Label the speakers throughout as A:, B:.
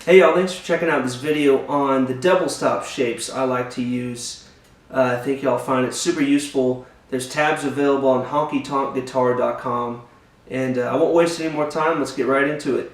A: Hey y'all, thanks for checking out this video on the double stop shapes I like to use. I think y'all find it super useful. There's tabs available on honkytonkguitar.com, and I won't waste any more time. Let's get right into it.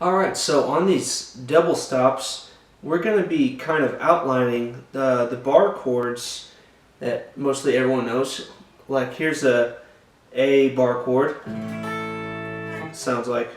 A: Alright, so on these double stops, we're going to be kind of outlining the bar chords that mostly everyone knows. Like here's a bar chord. Sounds like.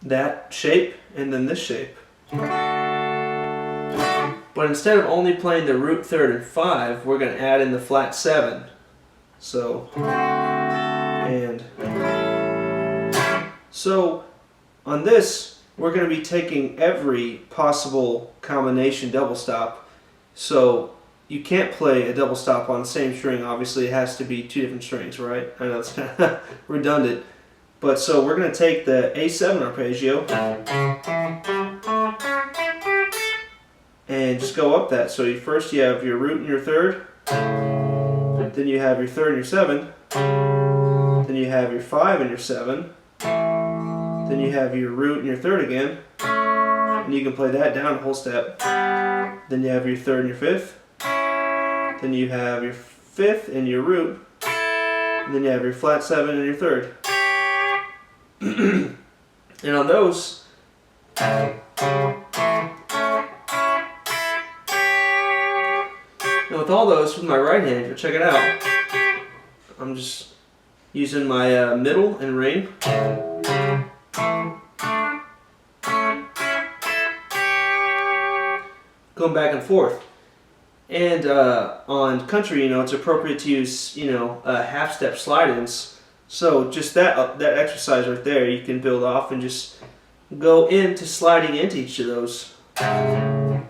A: That shape and then this shape. But instead of only playing the root third and 5, we're going to add in the flat 7. So on this, we're going to be taking every possible combination double stop. So you can't play a double stop on the same string. Obviously, it has to be two different strings, right? I know it's kind of redundant. But so we're going to take the A7 arpeggio and just go up that. So first you have your root and your third, then you have your third and your 7, then you have your 5 and your 7, then you have your root and your third again, and you can play that down a whole step. Then you have your third and your 5th, then you have your 5th and your root, and then you have your flat 7 and your third. And on those, and with all those with my right hand, check it out. I'm just using my middle and ring. Going back and forth. And on country, it's appropriate to use, half step slide-ins. So just that exercise right there, you can build off and just go into sliding into each of those. And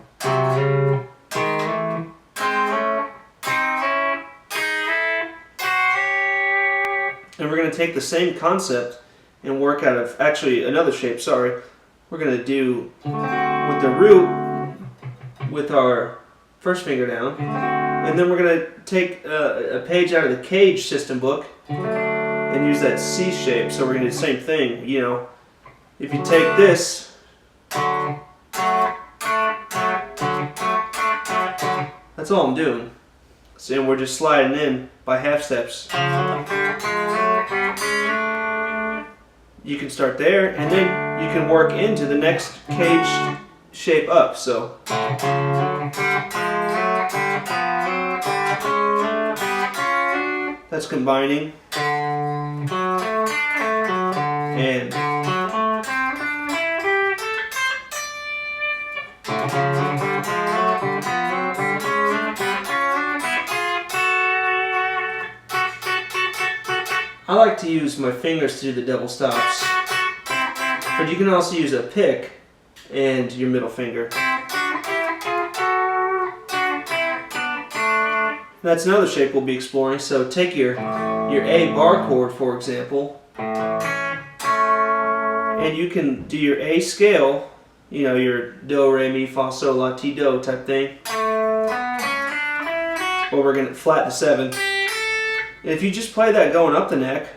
A: we're going to take the same concept and work out of, actually another shape, sorry. We're going to do with the root with our first finger down, and then we're going to take a page out of the Cage system book and use that C shape. So we're going to do the same thing. If you take this, that's all I'm doing. So, and we're just sliding in by half steps. You can start there, and then you can work into the next Cage shape up. So that's combining. And I like to use my fingers to do the double stops, but you can also use a pick and your middle finger. That's another shape we'll be exploring. So take your A bar chord, for example, and you can do your A scale, your do, re, mi, fa, sol, la, ti, do type thing. Or we're going to flat the 7. And if you just play that going up the neck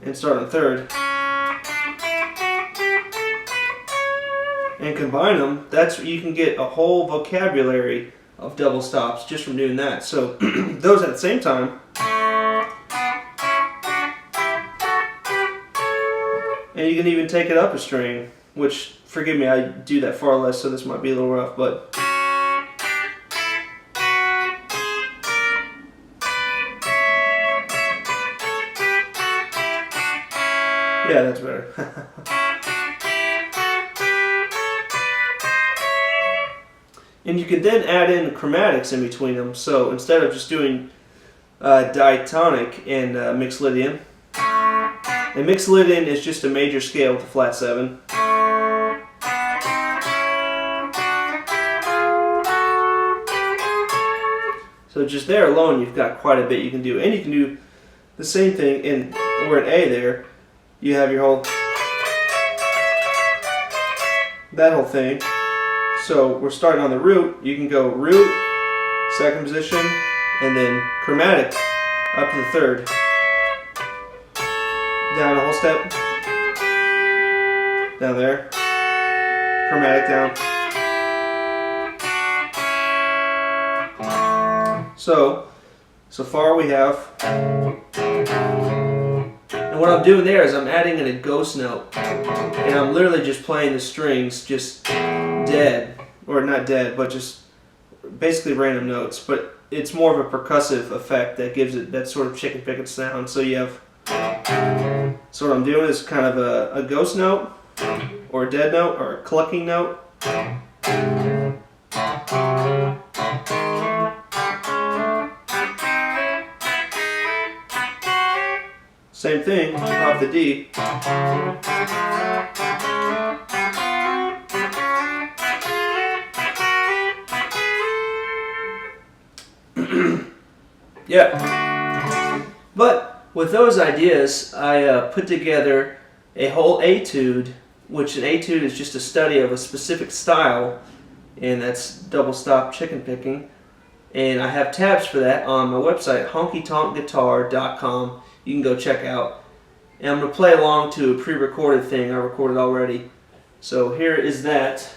A: and start on third and combine them, you can get a whole vocabulary of double stops just from doing that. So those at the same time. And you can even take it up a string, which, forgive me, I do that far less, so this might be a little rough, but yeah, that's better. And you can then add in chromatics in between them. So instead of just doing diatonic and Mixolydian, and Mixolydian is just a major scale with a flat 7. So just there alone, you've got quite a bit you can do. And you can do the same thing in, we're in A there. You have your whole, that whole thing. So we're starting on the root. You can go root, second position, and then chromatic up to the third. Down a whole step. Down there. Chromatic down. So far we have, and what I'm doing there is I'm adding in a ghost note, and I'm literally just playing the strings just dead, or not dead, but just basically random notes, but it's more of a percussive effect that gives it that sort of chicken picking sound. So you have, so what I'm doing is kind of a ghost note, or a dead note, or a clucking note. Same thing off the D. Yeah. But with those ideas, I put together a whole etude, which an etude is just a study of a specific style, and that's double stop chicken picking. And I have tabs for that on my website, honkytonkguitar.com. You can go check out. And I'm going to play along to a pre-recorded thing I recorded already. So here is that.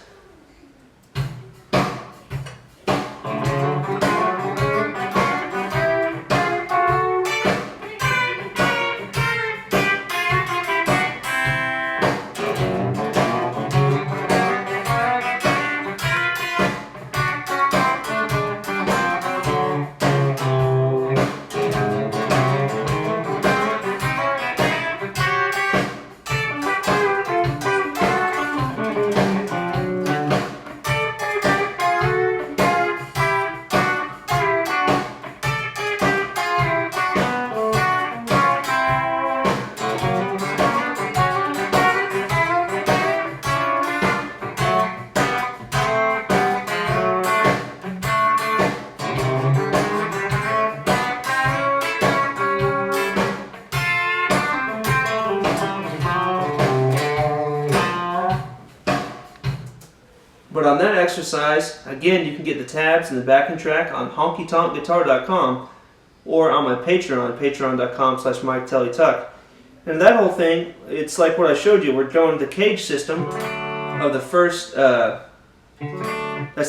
A: But on that exercise, again, you can get the tabs and the backing track on honkytonkguitar.com or on my Patreon, patreon.com/MikeTellyTuck. And that whole thing, it's like what I showed you. We're going the cage system of the first, that's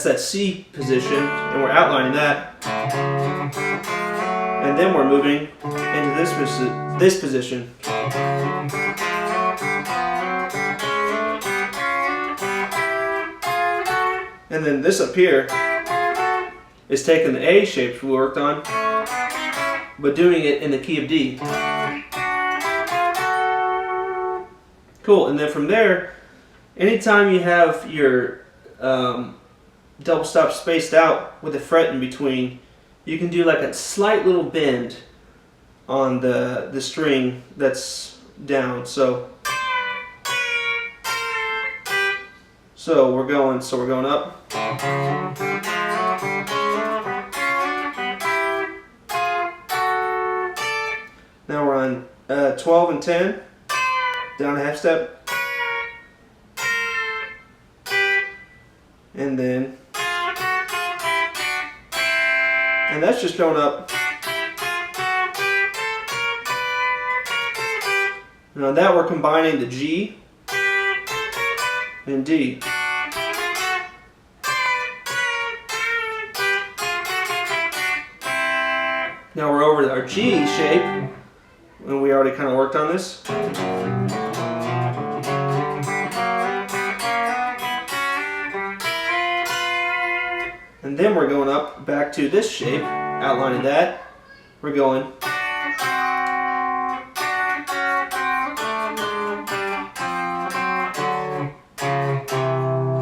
A: that C position, and we're outlining that. And then we're moving into this position. And then this up here is taking the A shapes we worked on, but doing it in the key of D. Cool, and then from there, anytime you have your double stop spaced out with a fret in between, you can do like a slight little bend on the string that's down. So we're going up. Now we're on 12 and 10, down a half step, and then, and that's just going up. And on that we're combining the G and D. Now we're over to our G shape, and we already kind of worked on this. And then we're going up back to this shape, outlining that. We're going.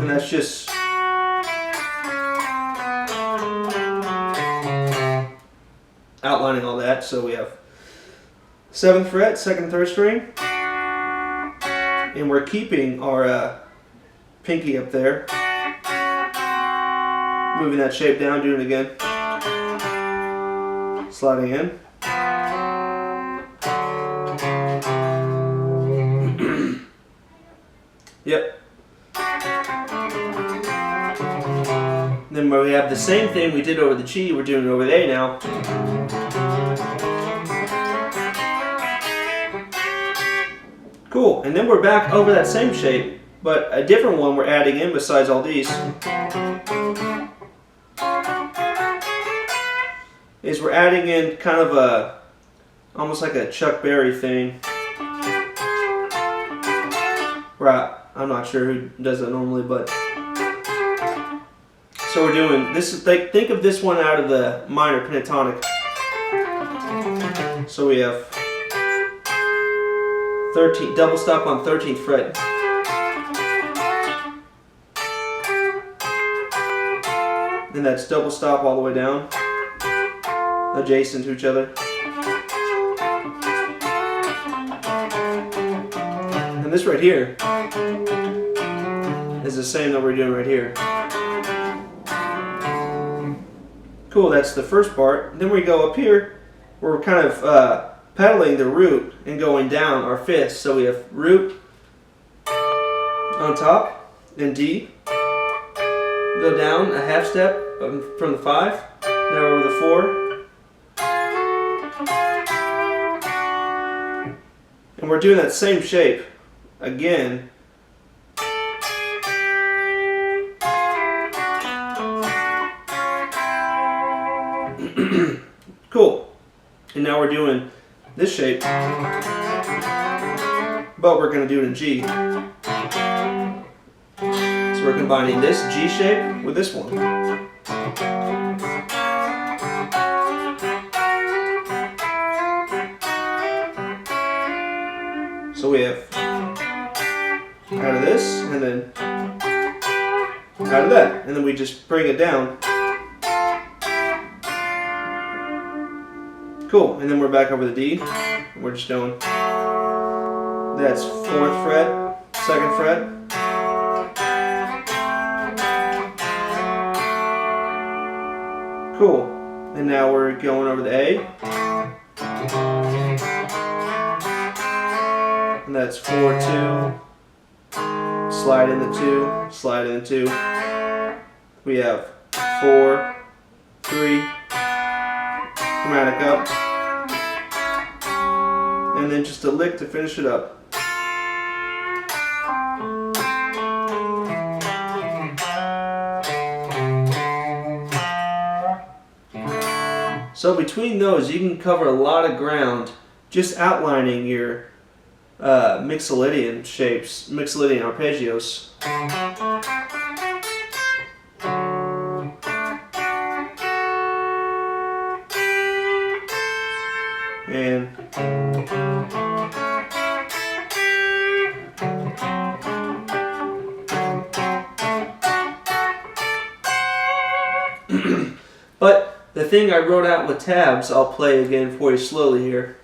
A: And that's just outlining all that. So we have 7th fret, 2nd, 3rd string, and we're keeping our pinky up there, moving that shape down, doing it again, sliding in. Yep. Then we have the same thing we did over the G, we're doing it over the A now. Cool, and then we're back over that same shape, but a different one we're adding in besides all these is we're adding in kind of a, almost like a Chuck Berry thing. Right, I'm not sure who does that normally, but so we're doing this is like, think of this one out of the minor pentatonic. So we have 13 double stop on 13th fret. And that's double stop all the way down, adjacent to each other. And this right here is the same that we're doing right here. Cool, that's the first part. Then we go up here, we're kind of pedaling the root and going down our fifths. So we have root on top, then D, go down a half step from the 5, now over the 4. And we're doing that same shape again. Cool. And now we're doing this shape, but we're going to do it in G. So we're combining this G shape with this one. So we have out of this, and then out of that, and then we just bring it down. Cool, and then we're back over the D. We're just doing, that's 4th fret, 2nd fret. Cool, and now we're going over the A. And that's 4, 2, slide in the 2, slide in the 2. We have 4, 3, chromatic up, and then just a lick to finish it up. So between those, you can cover a lot of ground just outlining your Mixolydian shapes, Mixolydian arpeggios. And but the thing I wrote out with tabs, I'll play again for you slowly here.